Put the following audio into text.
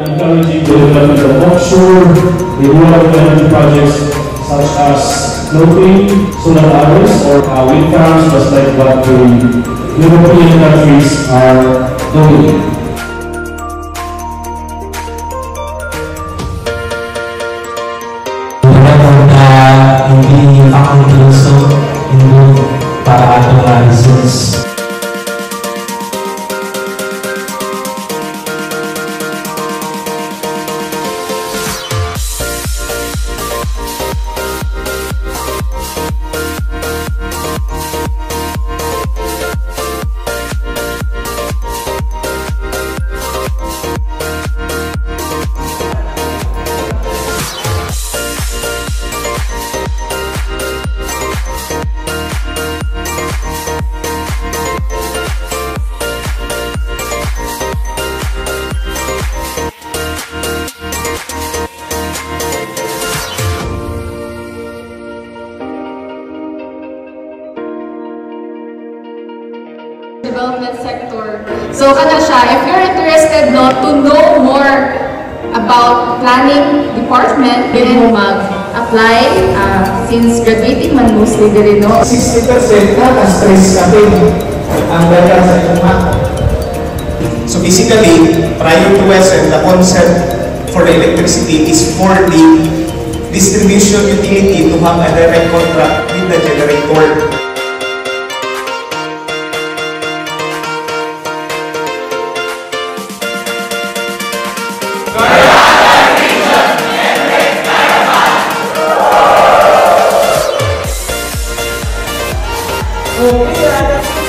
Encouraging the development of offshore, renewable energy projects such as floating solar arrays or wind farms, just like what the European countries are doing. Hindi akong gusto hindi para atong reasons. Development sector. So kana siya, if you're interested to know more about planning department, pwede mo mag-apply since graduating man mostly diri no. 60% na stress kami ang dala sa inyong. So basically, prior to WESN, the concept for the electricity is for the distribution utility to have a direct contract with the generator. Okay,